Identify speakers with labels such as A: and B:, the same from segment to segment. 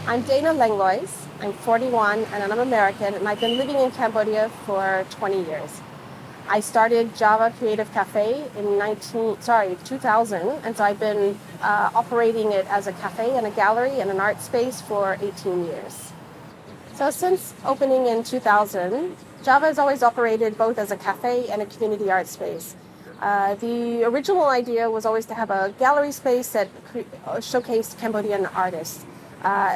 A: I'm Dana Langlois. I'm 41 and I'm American, and I've been living in Cambodia for 20 years. I started Java Creative Cafe in 2000, and so I've been operating it as a cafe and a gallery and an art space for 18 years. So since opening in 2000, Java has always operated both as a cafe and a community art space. The original idea was always to have a gallery space that showcased Cambodian artists.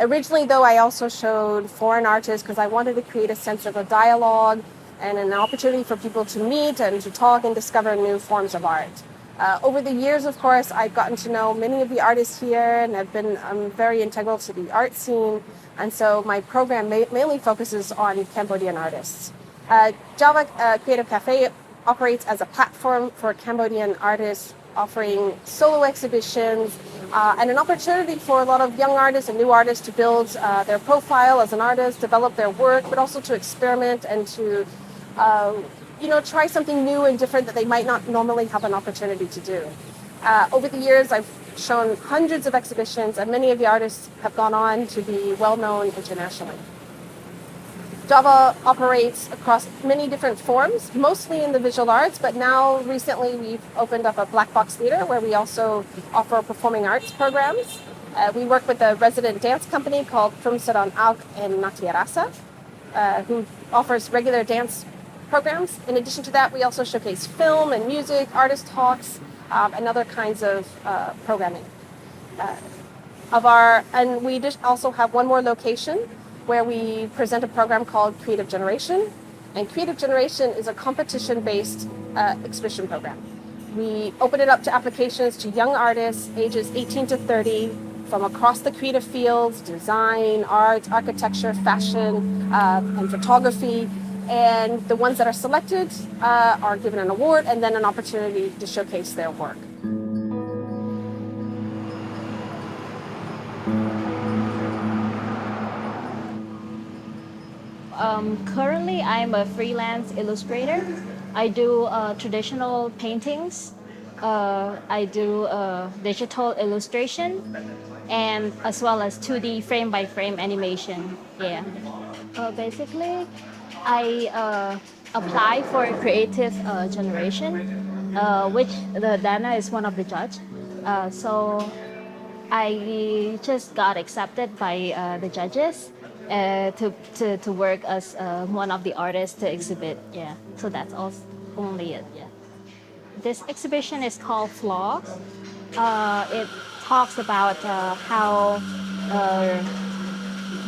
A: Originally, though, I also showed foreign artists because I wanted to create a sense of a dialogue and an opportunity for people to meet and to talk and discover new forms of art. Over the years, of course, I've gotten to know many of the artists here and have been very integral to the art scene. And so my program mainly focuses on Cambodian artists. Java Creative Cafe operates as a platform for Cambodian artists, offering solo exhibitions and an opportunity for a lot of young artists and new artists to build their profile as an artist, develop their work, but also to experiment and to try something new and different that they might not normally have an opportunity to do. Over the years, I've shown hundreds of exhibitions, and many of the artists have gone on to be well-known internationally. Java operates across many different forms, mostly in the visual arts, but now recently we've opened up a black box theater where we also offer performing arts programs. We work with a resident dance company called Prumsadan Alk and Natiarasa, who offers regular dance programs. In addition to that, we also showcase film and music, artist talks, and other kinds of programming. And we also have one more location where we present a program called Creative Generation. And Creative Generation is a competition-based exhibition program. We open it up to applications to young artists ages 18 to 30 from across the creative fields: design, art, architecture, fashion, and photography. And the ones that are selected are given an award and then an opportunity to showcase their work.
B: Currently, I'm a freelance illustrator. I do traditional paintings. I do digital illustration, and as well as 2D frame-by-frame animation. Yeah. Basically, I apply for creative generation, which the Dana is one of the judge. So I just got accepted by the judges to work as one of the artists to exhibit. Yeah. So that's only it. Yeah. This exhibition is called Flaws. It talks about how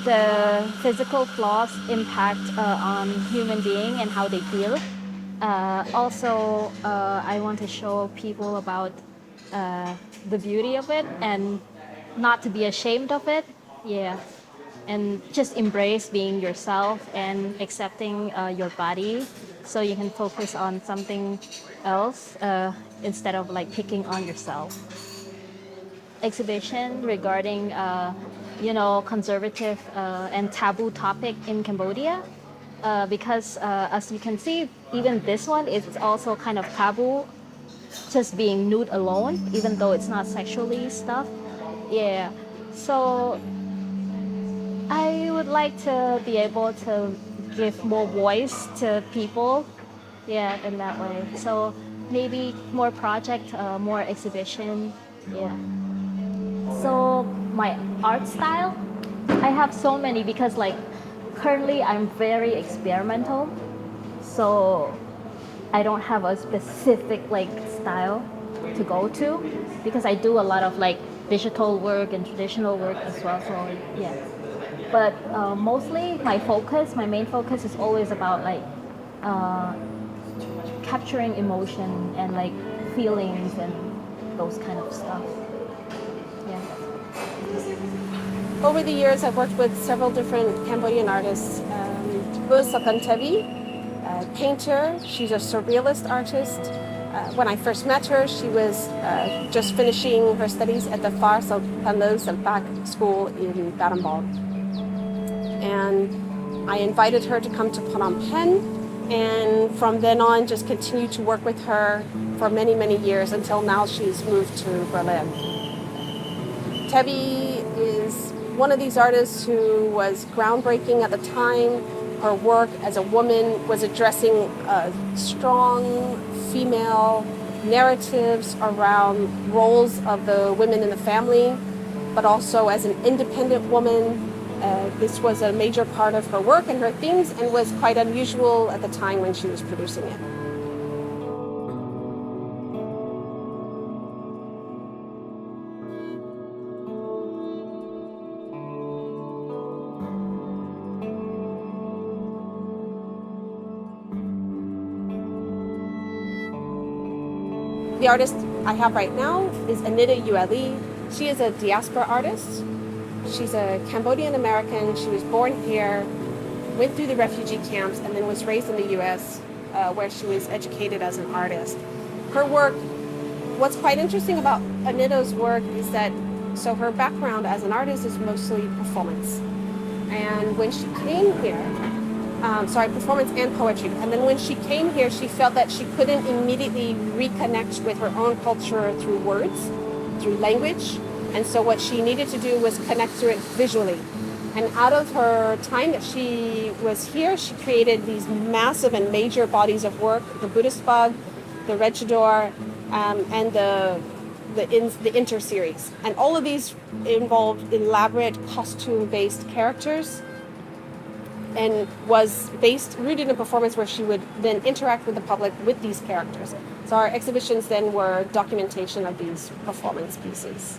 B: the physical flaws impact on human being and how they feel. Also, I want to show people about the beauty of it and not to be ashamed of it. Yeah. And just embrace being yourself and accepting your body, so you can focus on something else instead of like picking on yourself. Exhibition regarding conservative and taboo topic in Cambodia, because as you can see, even this one is also kind of taboo, just being nude alone, even though it's not sexually stuff. Yeah. So I would like to be able to give more voice to people, yeah, in that way. So maybe more project, more exhibition, yeah. So my art style, I have so many because like currently I'm very experimental. So I don't have a specific like style to go to because I do a lot of like digital work and traditional work as well. So yeah. But mostly my main focus is always about like capturing emotion and like feelings and those kind of stuff. Yeah.
A: Over the years, I've worked with several different Cambodian artists. Sakan Tevi, painter. She's a surrealist artist. When I first met her, she was just finishing her studies at the Far South Panlos and Back School in Garambal. And I invited her to come to Phnom Penh, and from then on just continued to work with her for many, many years until now she's moved to Berlin. Tevi is one of these artists who was groundbreaking at the time. Her work as a woman was addressing strong female narratives around roles of the women in the family, but also as an independent woman. This was a major part of her work and her themes, and was quite unusual at the time when she was producing it. The artist I have right now is Anita Ule. She is a diaspora artist. She's a Cambodian American. She was born here, went through the refugee camps, and then was raised in the US, where she was educated as an artist. Her work, what's quite interesting about Anita's work is that, so her background as an artist is mostly performance. And when she came here, performance and poetry. And then when she came here, she felt that she couldn't immediately reconnect with her own culture through words, through language. And so what she needed to do was connect to it visually. And out of her time that she was here, she created these massive and major bodies of work, the Buddhist Bug, the Rechador, and the Inter series. And all of these involved elaborate costume-based characters, and was rooted in performance where she would then interact with the public with these characters. So our exhibitions then were documentation of these performance pieces.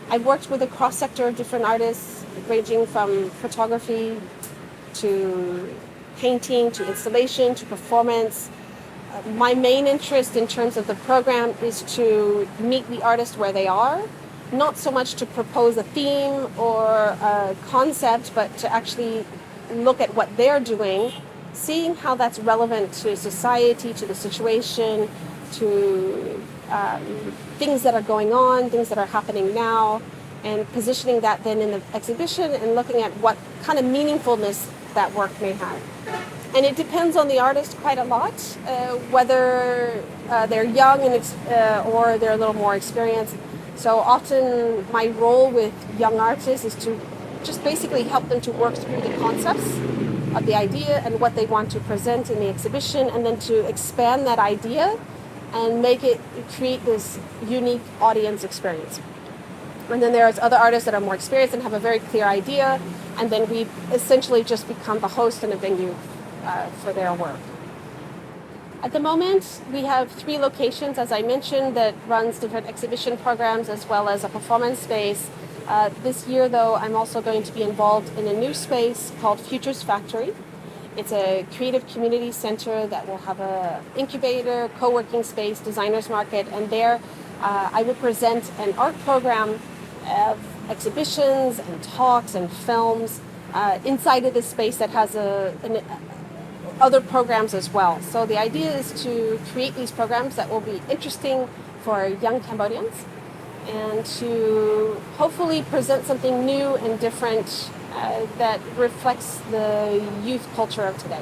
A: I've worked with a cross-sector of different artists, ranging from photography to painting to installation to performance. My main interest in terms of the program is to meet the artist where they are, not so much to propose a theme or a concept, but to actually look at what they're doing, seeing how that's relevant to society, to the situation, to things that are going on, things that are happening now, and positioning that then in the exhibition and looking at what kind of meaningfulness that work may have. And it depends on the artist quite a lot, whether they're young and or they're a little more experienced. So often my role with young artists is to just basically help them to work through the concepts of the idea and what they want to present in the exhibition, and then to expand that idea and create this unique audience experience. And then there's other artists that are more experienced and have a very clear idea, and then we essentially just become the host and a venue for their work. At the moment, we have 3 locations, as I mentioned, that runs different exhibition programs as well as a performance space. This year, though, I'm also going to be involved in a new space called Futures Factory. It's a creative community center that will have a incubator, co-working space, designers market, and there I will present an art program of exhibitions and talks and films inside of this space that has other programs as well. So the idea is to create these programs that will be interesting for young Cambodians and to hopefully present something new and different that reflects the youth culture of today.